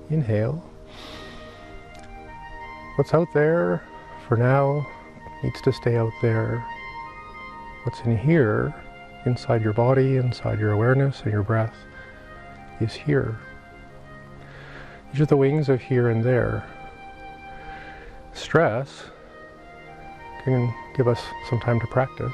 Inhale. What's out there for now needs to stay out there. What's in here, inside your body, inside your awareness and your breath, is here. These are the wings of here and there. Stress can give us some time to practice.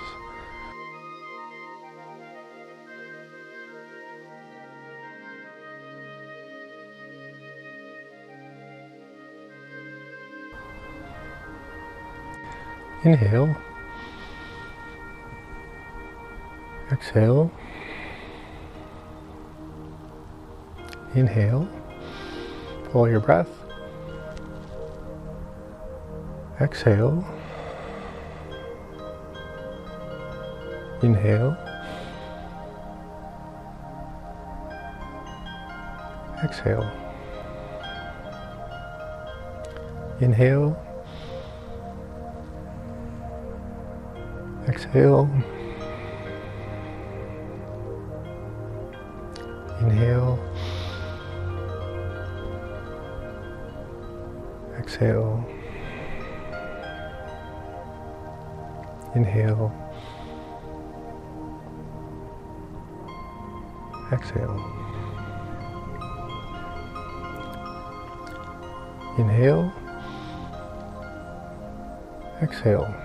Inhale. Exhale. Inhale. Follow your breath. Exhale. Inhale. Exhale. Inhale. Exhale. Inhale. Exhale. Inhale. Exhale. Inhale. Exhale.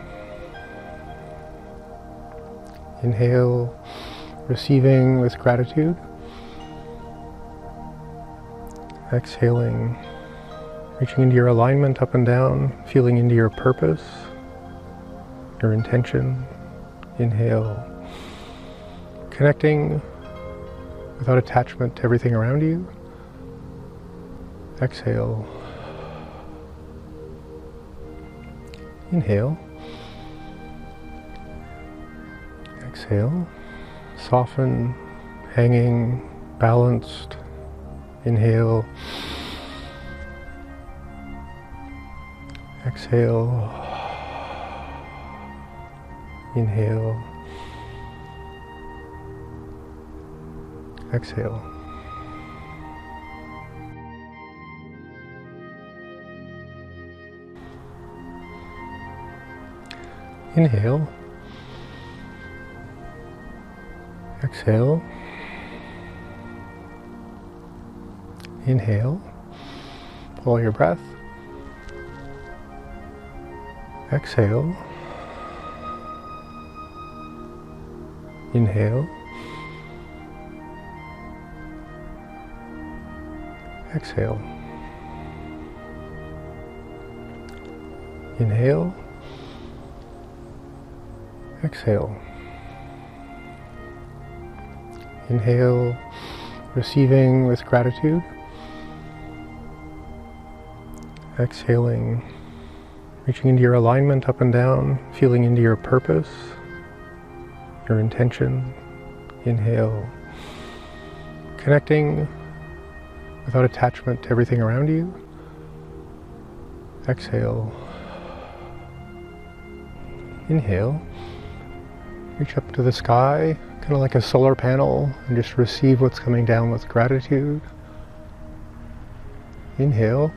Inhale, receiving with gratitude. Exhaling, reaching into your alignment up and down, feeling into your purpose, your intention. Inhale, connecting without attachment to everything around you. Exhale. Inhale. Exhale. Soften, hanging, balanced. Inhale. Exhale. Inhale. Exhale. Inhale. Exhale. Inhale. Follow your breath. Exhale. Inhale. Exhale. Inhale. Exhale. Inhale, receiving with gratitude. Exhaling, reaching into your alignment up and down, feeling into your purpose, your intention. Inhale, connecting without attachment to everything around you. Exhale. Inhale, reach up to the sky, kind of like a solar panel, and just receive what's coming down with gratitude. Inhale,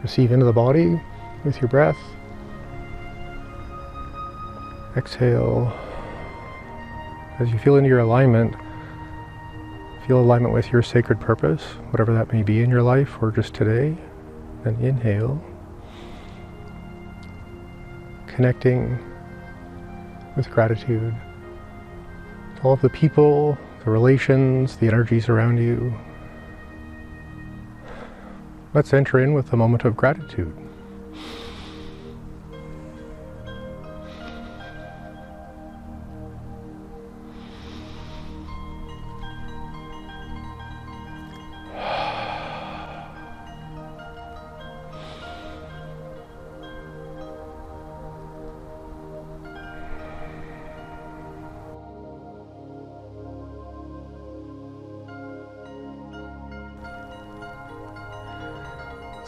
receive into the body with your breath. Exhale. As you feel into your alignment, feel alignment with your sacred purpose, whatever that may be in your life or just today. Then inhale, connecting with gratitude to all of the people, the relations, the energies around you. Let's enter in with a moment of gratitude.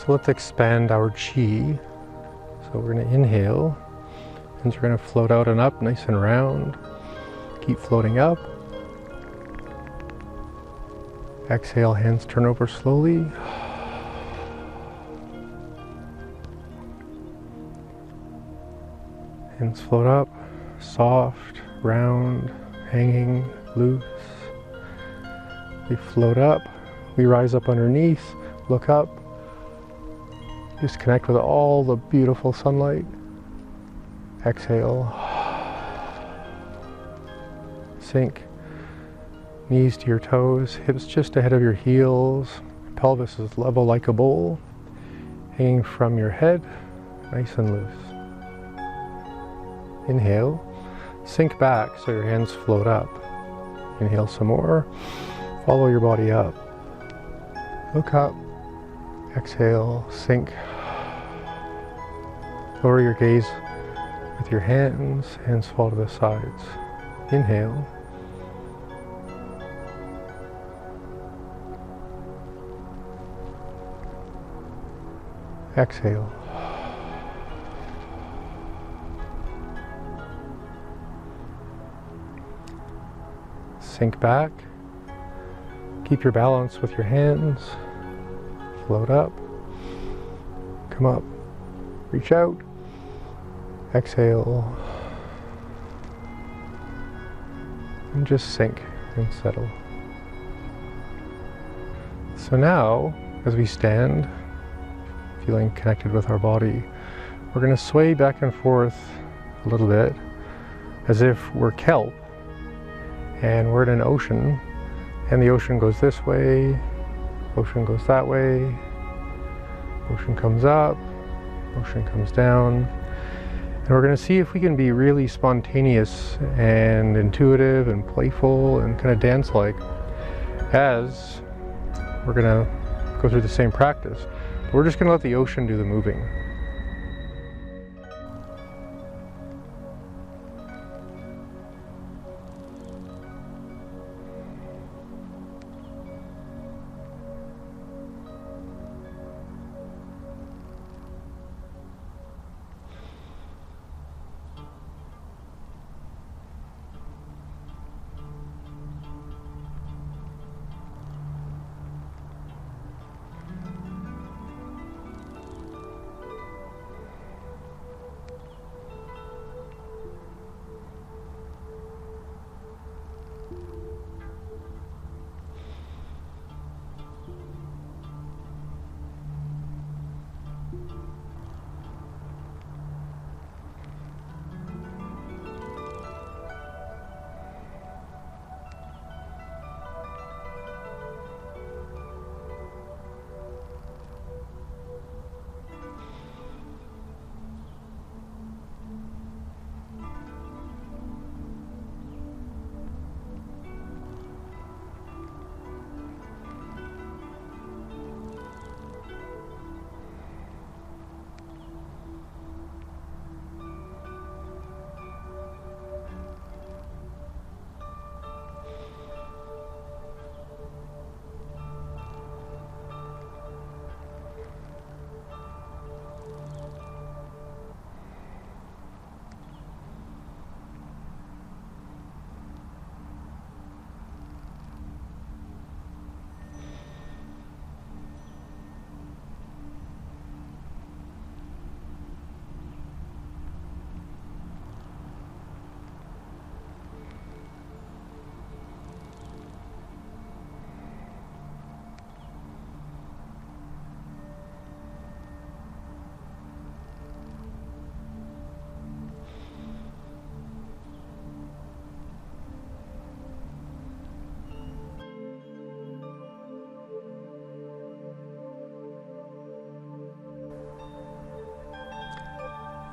So let's expand our chi. So we're going to inhale, hands are going to float out and up, nice and round. Keep floating up. Exhale, hands turn over slowly. Hands float up, soft, round, hanging, loose. We float up, we rise up underneath, look up. Just connect with all the beautiful sunlight. Exhale. Sink. Knees to your toes, hips just ahead of your heels. Pelvis is level like a bowl. Hanging from your head, nice and loose. Inhale. Sink back so your hands float up. Inhale some more. Follow your body up. Look up. Exhale. Sink. Lower your gaze with your hands. Hands fall to the sides. Inhale. Exhale. Sink back. Keep your balance with your hands. Float up. Come up. Reach out. Exhale. And just sink and settle. So now, as we stand, feeling connected with our body, we're going to sway back and forth a little bit as if we're kelp and we're in an ocean, and the ocean goes this way, ocean goes that way, ocean comes up, ocean comes down. And we're going to see if we can be really spontaneous and intuitive and playful and kind of dance-like as we're going to go through the same practice. We're just going to let the ocean do the moving.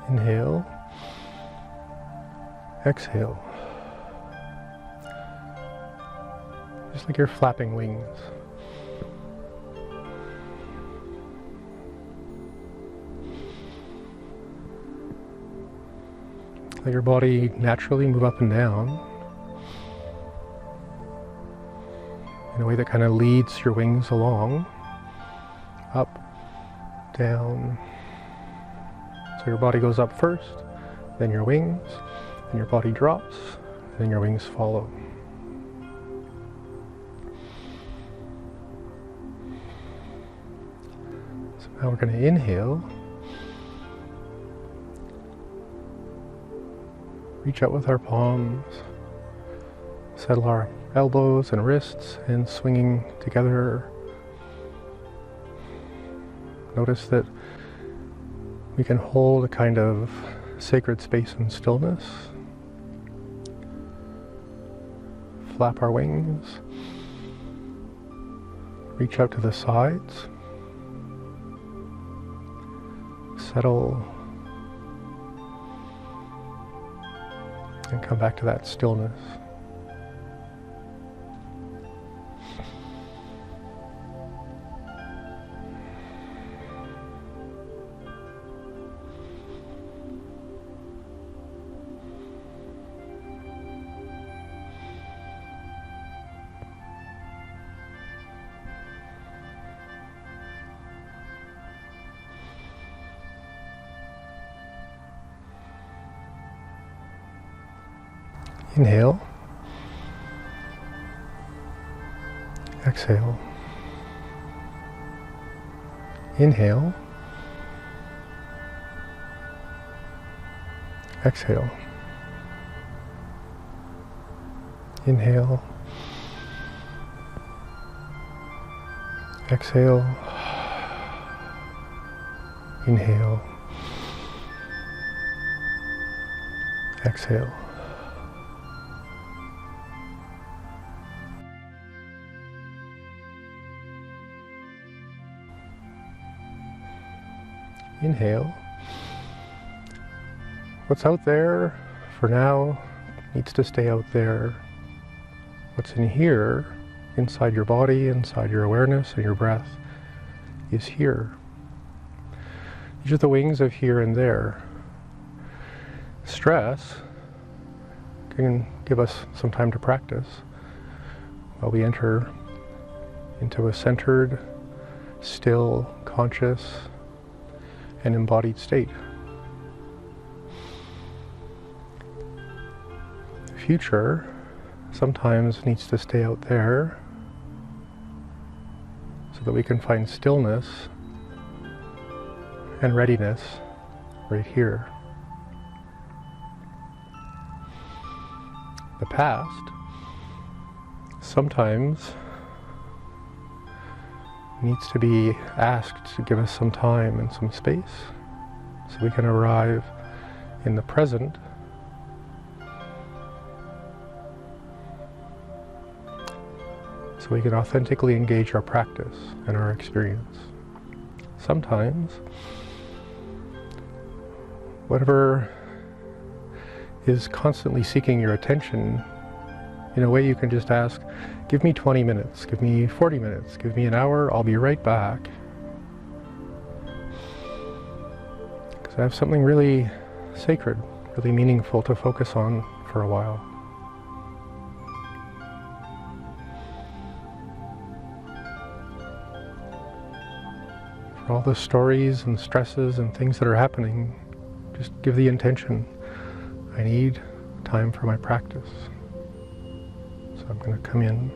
Inhale. Exhale. Just like you're flapping wings. Let your body naturally move up and down in a way that kind of leads your wings along. Up, down. So your body goes up first, then your wings, then your body drops, then your wings follow. So now we're going to inhale. reach out with our palms, settle our elbows and wrists and swinging together. Notice that we can hold a kind of sacred space and stillness. Flap our wings. Reach out to the sides. Settle. And come back to that stillness. Inhale. Exhale. Inhale. Exhale. Inhale. Exhale. Inhale. Exhale. Inhale. What's out there for now needs to stay out there. What's in here, inside your body, inside your awareness and your breath, is here. These are the wings of here and there. Stress can give us some time to practice while we enter into a centered, still, conscious, and embodied state. The future sometimes needs to stay out there so that we can find stillness and readiness right here. The past sometimes needs to be asked to give us some time and some space so we can arrive in the present so we can authentically engage our practice and our experience. Sometimes whatever is constantly seeking your attention, in a way you can just ask, give me 20 minutes, give me 40 minutes, give me an hour, I'll be right back. Because I have something really sacred, really meaningful to focus on for a while. For all the stories and stresses and things that are happening, just give the intention, I need time for my practice. So I'm going to come in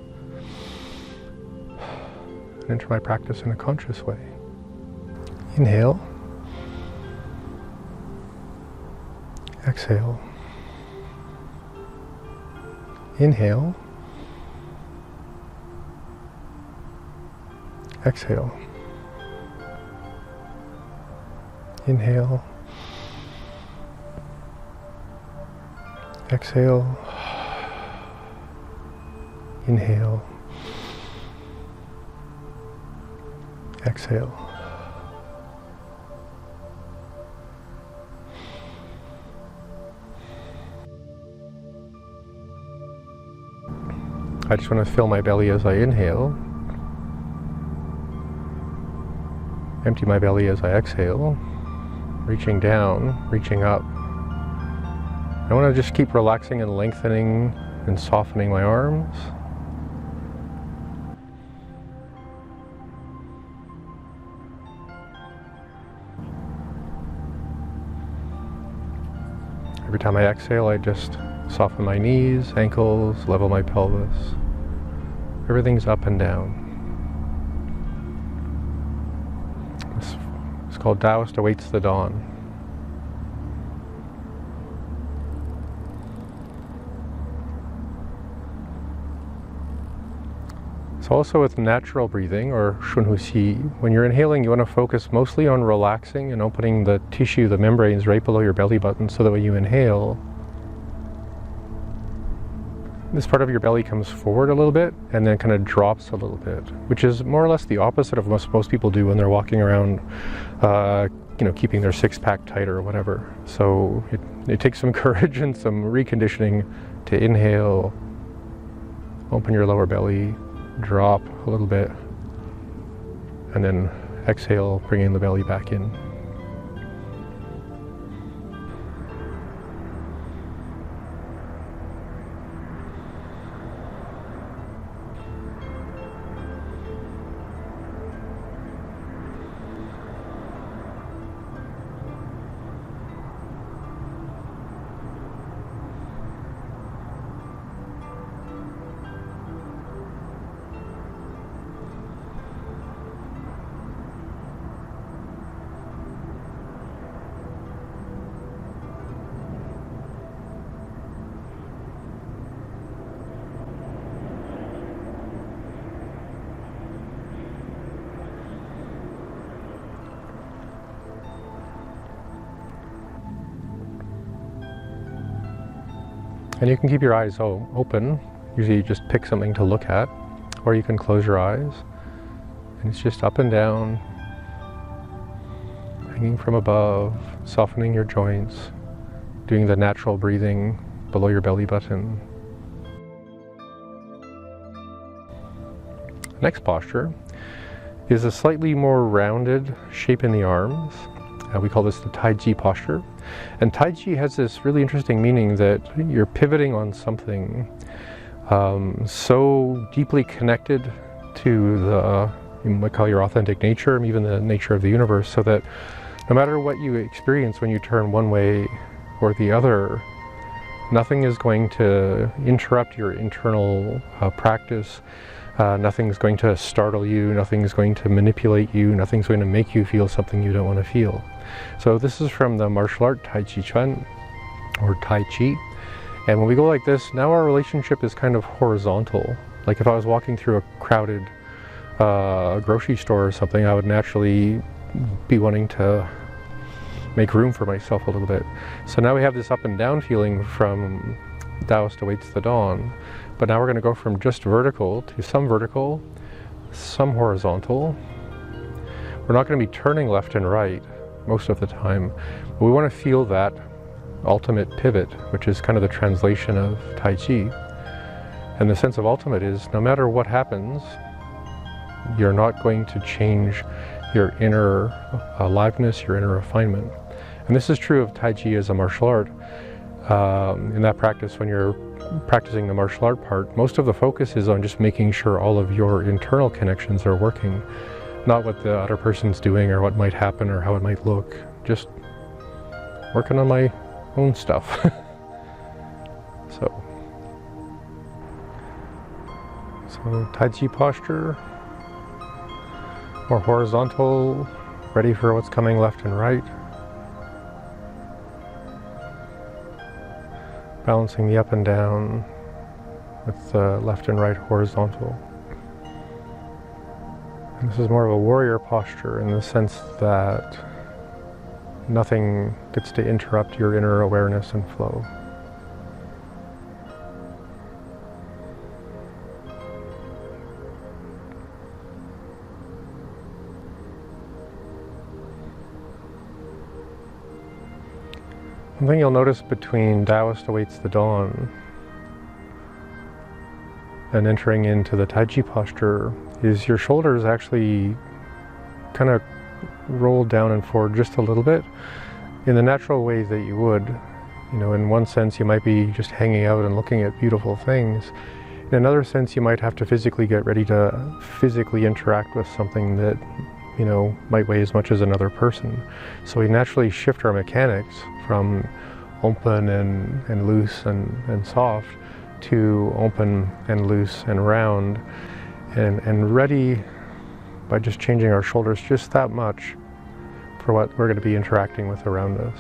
and enter my practice in a conscious way. Inhale. Exhale. Inhale. Exhale. Inhale. Exhale. Inhale. Exhale. I just want to fill my belly as I inhale. Empty my belly as I exhale. Reaching down, reaching up. I want to just keep relaxing and lengthening and softening my arms. Every time I exhale, I just soften my knees, ankles, level my pelvis. Everything's up and down. It's called Taoist Awaits the Dawn. So also with natural breathing, or shunhuxi, when you're inhaling, you want to focus mostly on relaxing and opening the tissue, the membranes right below your belly button, so that when you inhale, this part of your belly comes forward a little bit and then kind of drops a little bit, which is more or less the opposite of what most people do when they're walking around, keeping their six-pack tight or whatever. So it takes some courage and some reconditioning to inhale, open your lower belly, drop a little bit, and then exhale, bringing the belly back in. And you can keep your eyes open. Usually you just pick something to look at, or you can close your eyes. And it's just up and down, hanging from above, softening your joints, doing the natural breathing below your belly button. Next posture is a slightly more rounded shape in the arms. We call this the Tai Chi posture. And Tai Chi has this really interesting meaning that you're pivoting on something so deeply connected to the, you might call your authentic nature, even the nature of the universe, so that no matter what you experience when you turn one way or the other, nothing is going to interrupt your internal practice. Nothing's going to startle you, nothing's going to manipulate you, nothing's going to make you feel something you don't want to feel. So this is from the martial art Tai Chi Chuan, or Tai Chi. And when we go like this, now our relationship is kind of horizontal. Like if I was walking through a crowded grocery store or something, I would naturally be wanting to make room for myself a little bit. So now we have this up and down feeling from Taoist awaits the dawn. But now we're going to go from just vertical to some horizontal. We're not going to be turning left and right most of the time, but we want to feel that ultimate pivot, which is kind of the translation of Tai Chi. And the sense of ultimate is no matter what happens, you're not going to change your inner aliveness, your inner refinement. And this is true of Tai Chi as a martial art. In that practice, when you're practicing the martial art part, most of the focus is on just making sure all of your internal connections are working, not what the other person's doing or what might happen or how it might look. Just working on my own stuff. So Tai Chi posture, more horizontal, ready for what's coming left and right. Balancing the up and down with the left and right horizontal. And this is more of a warrior posture in the sense that nothing gets to interrupt your inner awareness and flow. One thing you'll notice between Taoist awaits the dawn and entering into the Tai Chi posture is your shoulders actually kind of roll down and forward just a little bit in the natural way that you would. You know, in one sense you might be just hanging out and looking at beautiful things. In another sense you might have to physically get ready to physically interact with something that, you know, might weigh as much as another person. So we naturally shift our mechanics from open and loose and soft to open and loose and round and ready by just changing our shoulders just that much for what we're going to be interacting with around us.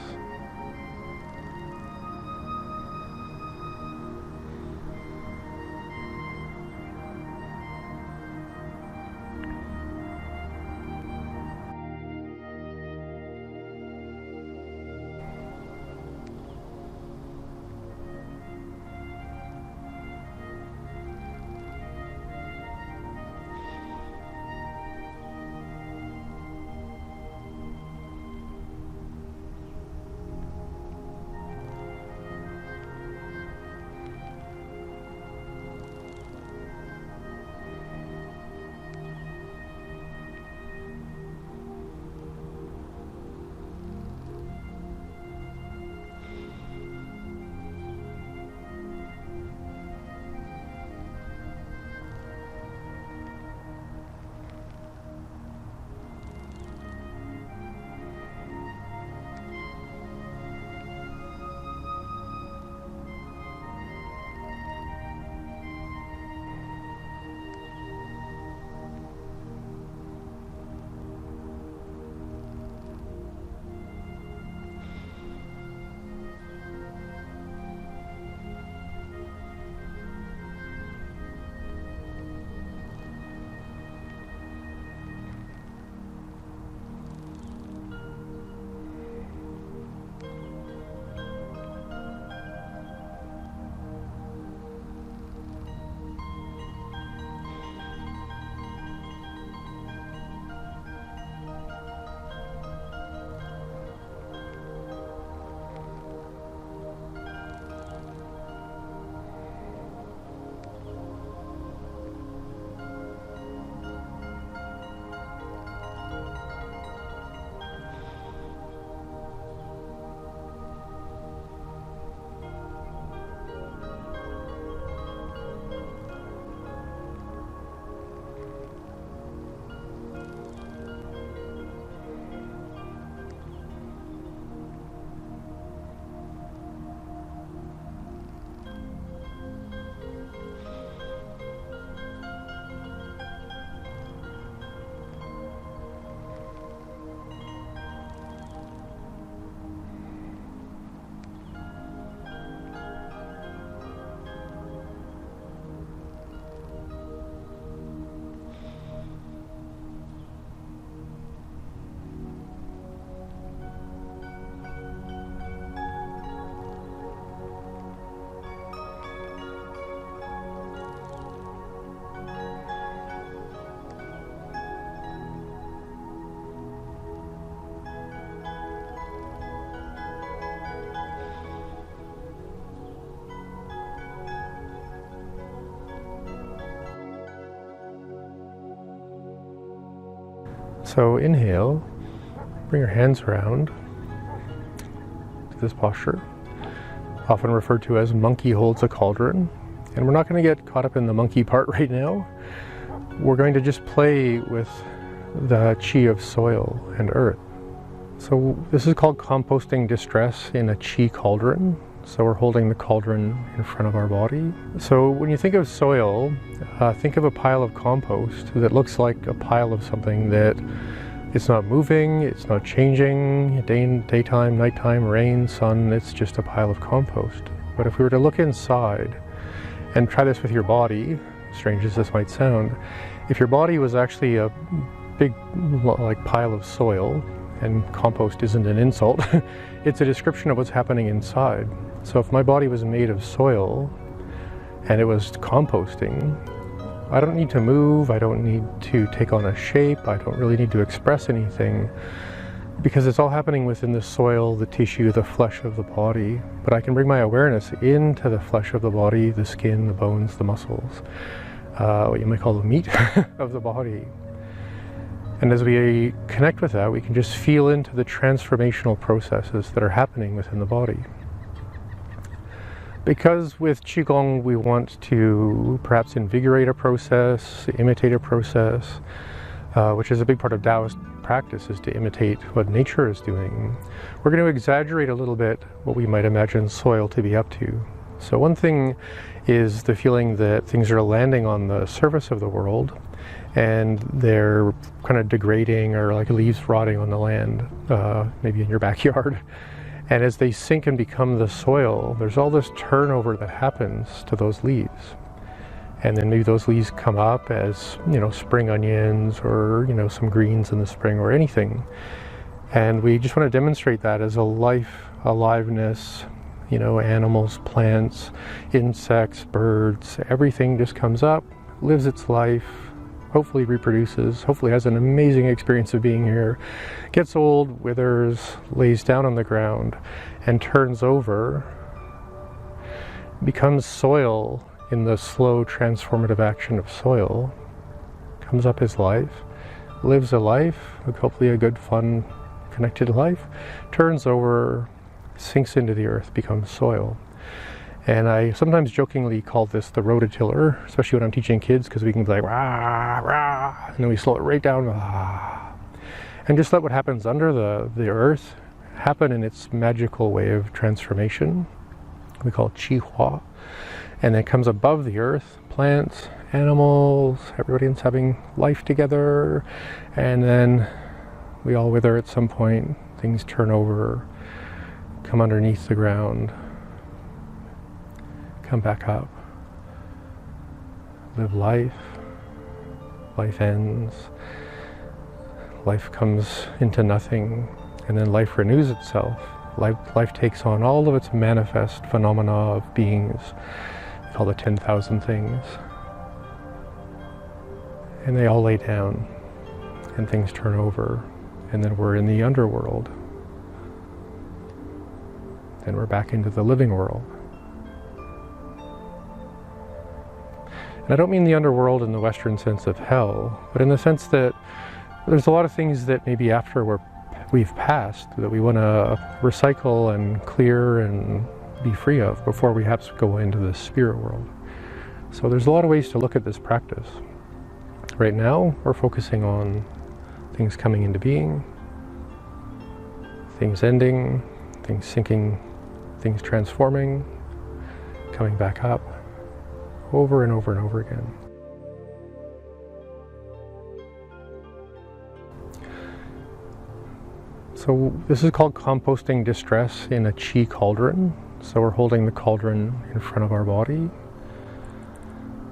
So inhale, bring your hands around to this posture, often referred to as monkey holds a cauldron. And we're not going to get caught up in the monkey part right now. We're going to just play with the chi of soil and earth. So this is called composting distress in a chi cauldron. So we're holding the cauldron in front of our body. So when you think of soil, think of a pile of compost that looks like a pile of something that it's not moving, it's not changing, daytime, nighttime, rain, sun, it's just a pile of compost. But if we were to look inside and try this with your body, strange as this might sound, if your body was actually a big like pile of soil, and compost isn't an insult, it's a description of what's happening inside. So if my body was made of soil and it was composting, I don't need to move, I don't need to take on a shape, I don't really need to express anything, because it's all happening within the soil, the tissue, the flesh of the body. But I can bring my awareness into the flesh of the body, the skin, the bones, the muscles, what you might call the meat of the body. And as we connect with that, we can just feel into the transformational processes that are happening within the body. Because with Qigong we want to perhaps invigorate a process, imitate a process, which is a big part of Taoist practice, is to imitate what nature is doing. We're going to exaggerate a little bit what we might imagine soil to be up to. So one thing is the feeling that things are landing on the surface of the world and they're kind of degrading, or like leaves rotting on the land, maybe in your backyard. And as they sink and become the soil, there's all this turnover that happens to those leaves. And then maybe those leaves come up as, spring onions, or, some greens in the spring, or anything. And we just want to demonstrate that as a life, aliveness, animals, plants, insects, birds, everything just comes up, lives its life, hopefully reproduces, hopefully has an amazing experience of being here, gets old, withers, lays down on the ground, and turns over, becomes soil in the slow transformative action of soil, comes up as life, lives a life, hopefully a good, fun, connected life, turns over, sinks into the earth, becomes soil. And I sometimes jokingly call this the rototiller, especially when I'm teaching kids, because we can be like, rah, rah, and then we slow it right down, rah, and just let what happens under the earth happen in its magical way of transformation. We call it Qi Hua. And then it comes above the earth, plants, animals, everybody's having life together, and then we all wither at some point, things turn over, come underneath the ground, come back up, live life, life ends, life comes into nothing, and then life renews itself. Life takes on all of its manifest phenomena of beings, we call it 10,000 things, and they all lay down, and things turn over, and then we're in the underworld, then we're back into the living world. And I don't mean the underworld in the Western sense of hell, but in the sense that there's a lot of things that maybe after we've passed that we want to recycle and clear and be free of before we perhaps go into the spirit world. So there's a lot of ways to look at this practice. Right now, we're focusing on things coming into being, things ending, things sinking, things transforming, coming back up, over and over and over again. So this is called composting distress in a chi cauldron. So we're holding the cauldron in front of our body,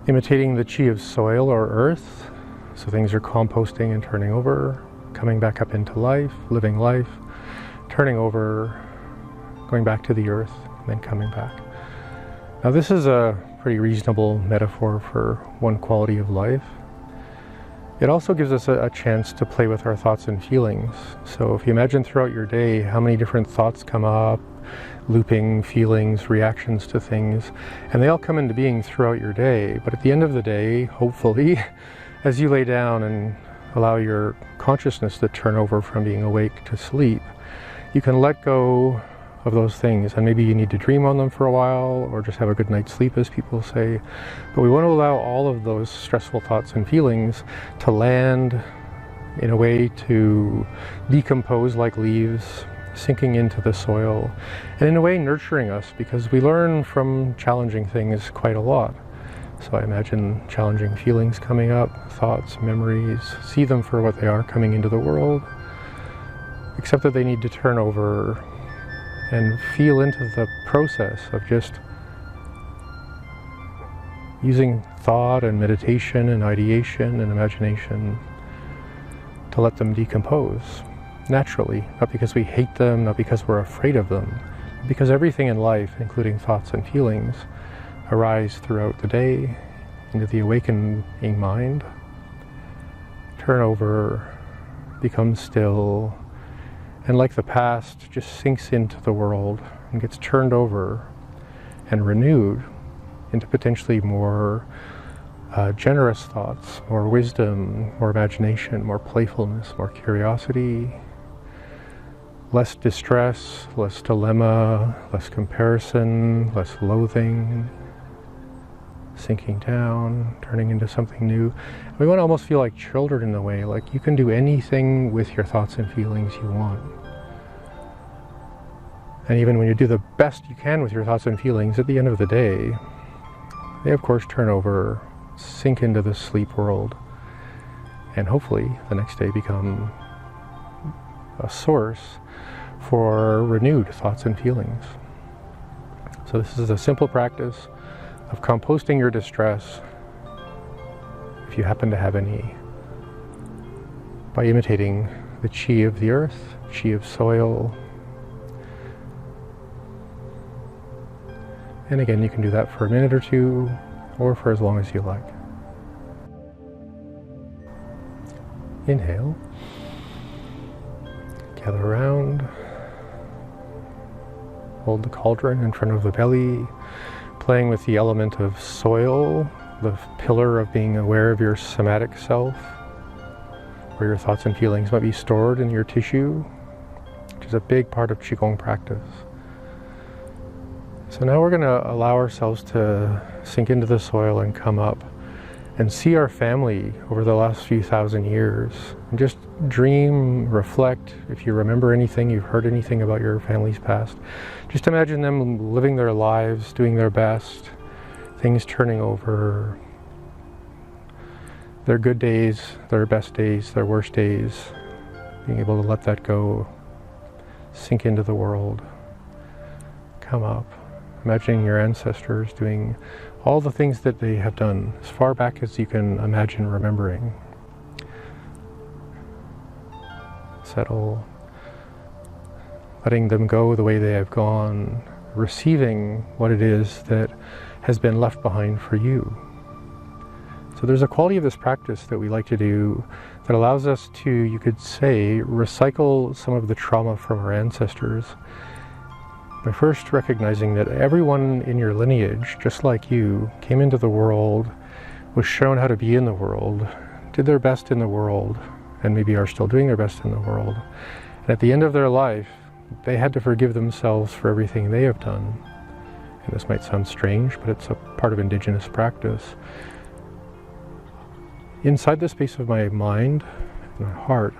imitating the chi of soil or earth. So things are composting and turning over, coming back up into life, living life, turning over, going back to the earth, and then coming back. Now this is a pretty reasonable metaphor for one quality of life. It also gives us a chance to play with our thoughts and feelings. So if you imagine throughout your day how many different thoughts come up, looping feelings, reactions to things, and they all come into being throughout your day. But at the end of the day, hopefully, as you lay down and allow your consciousness to turn over from being awake to sleep, you can let go of those things, and maybe you need to dream on them for a while or just have a good night's sleep, as people say. But we want to allow all of those stressful thoughts and feelings to land in a way to decompose like leaves, sinking into the soil, and in a way nurturing us, because we learn from challenging things quite a lot. So I imagine challenging feelings coming up, thoughts, memories, see them for what they are coming into the world, except that they need to turn over and feel into the process of just using thought and meditation and ideation and imagination to let them decompose naturally, not because we hate them, not because we're afraid of them, but because everything in life, including thoughts and feelings, arise throughout the day into the awakening mind, turn over, become still, and like the past, just sinks into the world and gets turned over and renewed into potentially more generous thoughts, more wisdom, more imagination, more playfulness, more curiosity, less distress, less dilemma, less comparison, less loathing, sinking down, turning into something new. We want to almost feel like children in a way, like you can do anything with your thoughts and feelings you want. And even when you do the best you can with your thoughts and feelings, at the end of the day, they of course turn over, sink into the sleep world, and hopefully the next day become a source for renewed thoughts and feelings. So this is a simple practice of composting your distress, if you happen to have any, by imitating the chi of the earth, chi of soil. And again, you can do that for a minute or two, or for as long as you like. Inhale. Gather around. Hold the cauldron in front of the belly, playing with the element of soil, the pillar of being aware of your somatic self, where your thoughts and feelings might be stored in your tissue, which is a big part of Qigong practice. So now we're going to allow ourselves to sink into the soil and come up and see our family over the last few thousand years. And just dream, reflect. If you remember anything, you've heard anything about your family's past, just imagine them living their lives, doing their best, things turning over, their good days, their best days, their worst days, being able to let that go, sink into the world, come up, imagining your ancestors doing all the things that they have done, as far back as you can imagine remembering. Settle, letting them go the way they have gone, receiving what it is that has been left behind for you. So there's a quality of this practice that we like to do that allows us to, you could say, recycle some of the trauma from our ancestors by first recognizing that everyone in your lineage, just like you, came into the world, was shown how to be in the world, did their best in the world, and maybe are still doing their best in the world. And at the end of their life, they had to forgive themselves for everything they have done. And this might sound strange, but it's a part of indigenous practice. Inside the space of my mind and my heart,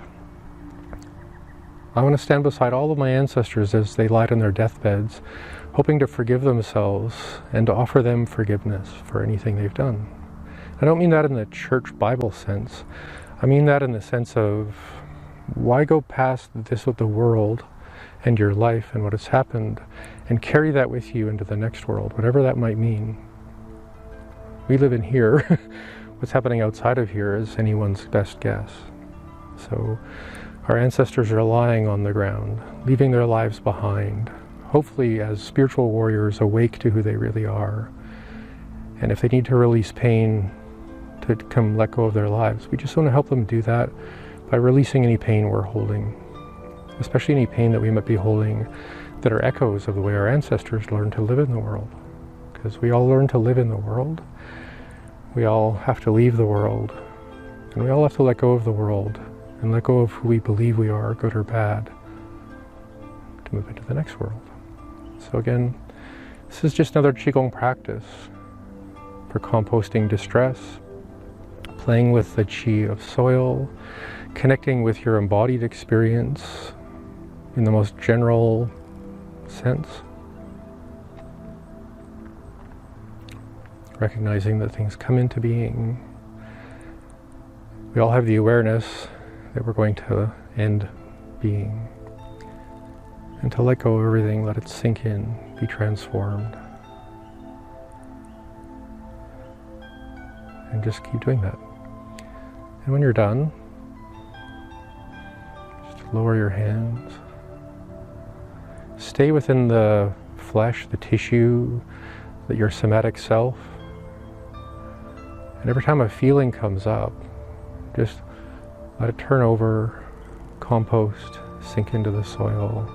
I want to stand beside all of my ancestors as they lie on their deathbeds, hoping to forgive themselves and to offer them forgiveness for anything they've done. I don't mean that in the church Bible sense. I mean that in the sense of, why go past this with the world and your life and what has happened and carry that with you into the next world, whatever that might mean. We live in here. What's happening outside of here is anyone's best guess. So our ancestors are lying on the ground, leaving their lives behind, hopefully as spiritual warriors awake to who they really are. And if they need to release pain to come let go of their lives, we just want to help them do that by releasing any pain we're holding, especially any pain that we might be holding that are echoes of the way our ancestors learned to live in the world. Because we all learn to live in the world. We all have to leave the world And we all have to let go of the world and let go of who we believe we are, good or bad, to move into the next world. So again, this is just another Qigong practice for composting distress, playing with the Qi of soil, connecting with your embodied experience in the most general sense, recognizing that things come into being. We all have the awareness that we're going to end being. And to let go of everything, let it sink in, be transformed. And just keep doing that. And when you're done, just lower your hands. Stay within the flesh, the tissue, your somatic self. And every time a feeling comes up, just let it turn over, compost, sink into the soil.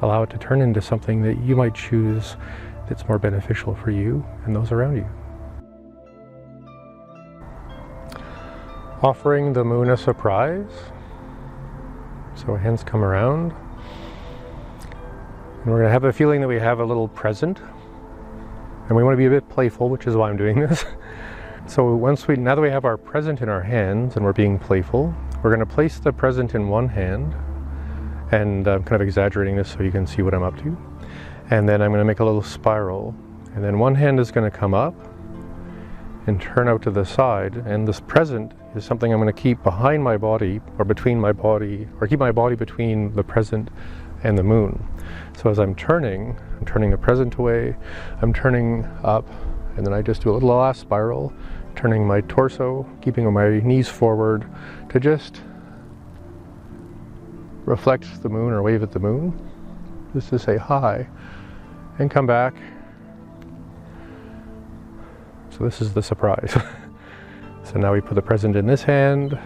Allow it to turn into something that you might choose that's more beneficial for you and those around you. Offering the moon a surprise. So hands come around. And we're going to have a feeling that we have a little present. And we want to be a bit playful, which is why I'm doing this. So now that we have our present in our hands and we're being playful, we're going to place the present in one hand. And I'm kind of exaggerating this so you can see what I'm up to. And then I'm going to make a little spiral. And then one hand is going to come up and turn out to the side. And this present is something I'm going to keep behind my body or between my body, or keep my body between the present and the moon. So as I'm turning the present away, I'm turning up, and then I just do a little last spiral, turning my torso, keeping my knees forward to just reflect the moon or wave at the moon, just to say hi, and come back. So this is the surprise. So now we put the present in this hand,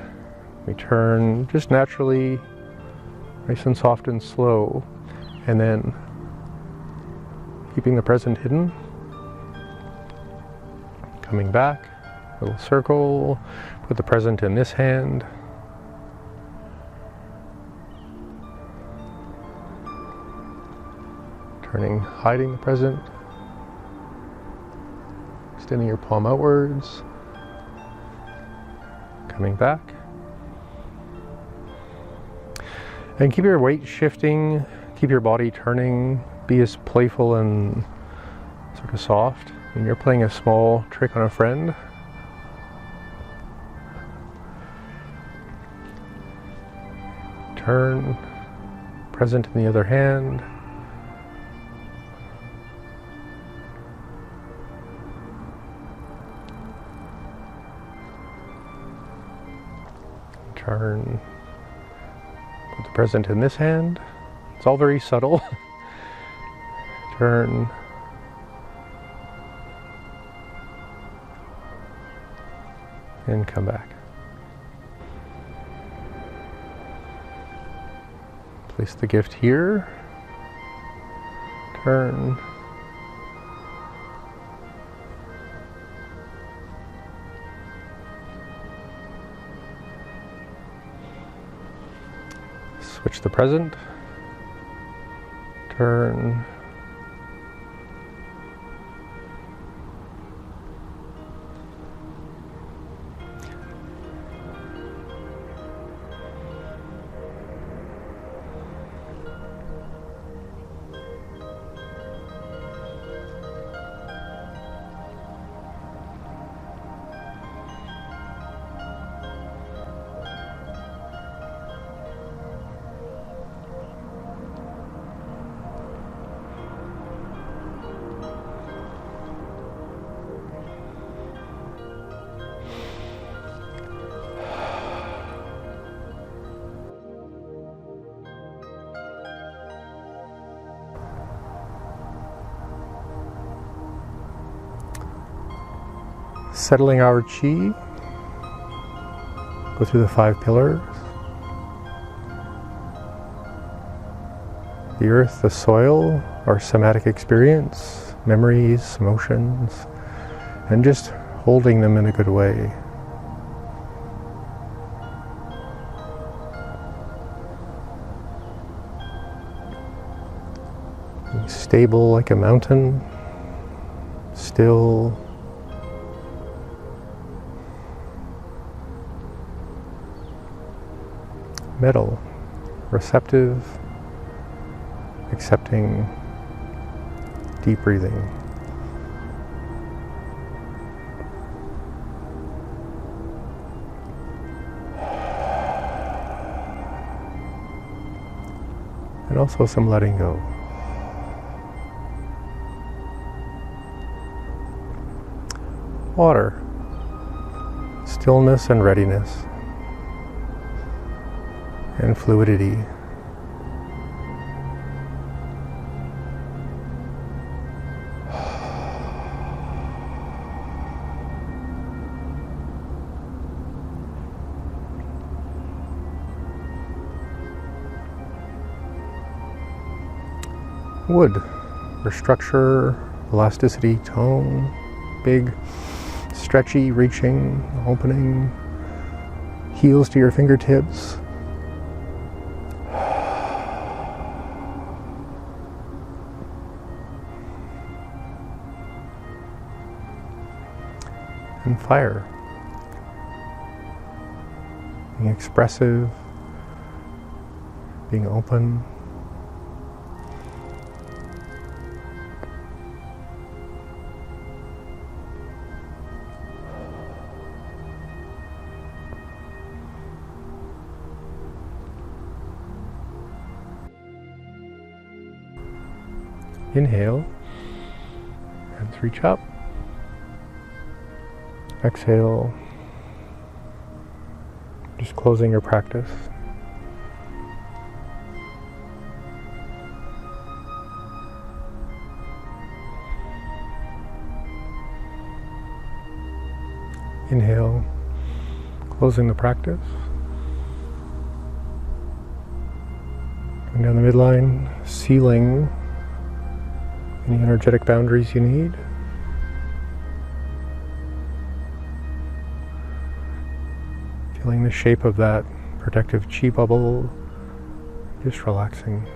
we turn just naturally, nice and soft and slow, and then keeping the present hidden, coming back, little circle, put the present in this hand, turning, hiding the present, extending your palm outwards, coming back. And keep your weight shifting, keep your body turning, be as playful and sort of soft. And you're playing a small trick on a friend. Turn, present in the other hand. Turn, put the present in this hand. It's all very subtle. Turn. And come back. Place the gift here. Turn. Switch the present. Turn. Settling our Qi, go through the 5 pillars. The earth, the soil, our somatic experience, memories, emotions, and just holding them in a good way. Being stable like a mountain, still, metal, receptive, accepting, deep breathing. And also some letting go. Water, stillness and readiness, and fluidity. Wood, or structure, elasticity, tone, big, stretchy, reaching, opening, heels to your fingertips. And fire, being expressive, being open. Inhale, hands reach up. Exhale, just closing your practice. Inhale, closing the practice. Going down the midline, sealing any energetic boundaries you need. Feeling the shape of that protective chi bubble, just relaxing.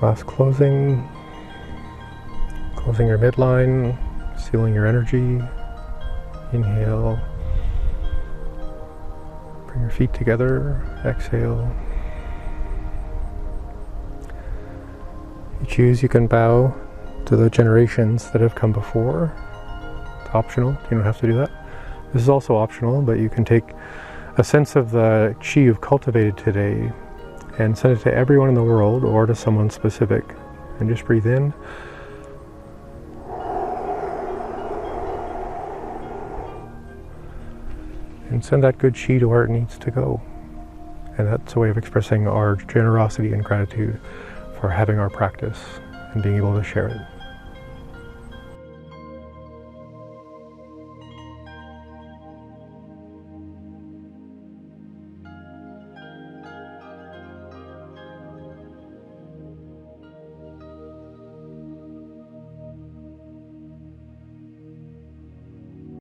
Last closing your midline, sealing your energy. Inhale, bring your feet together, exhale. You choose, you can bow to the generations that have come before. It's optional, you don't have to do that. This is also optional, but you can take a sense of the chi you've cultivated today and send it to everyone in the world or to someone specific. And just breathe in. And send that good chi to where it needs to go. And that's a way of expressing our generosity and gratitude for having our practice and being able to share it.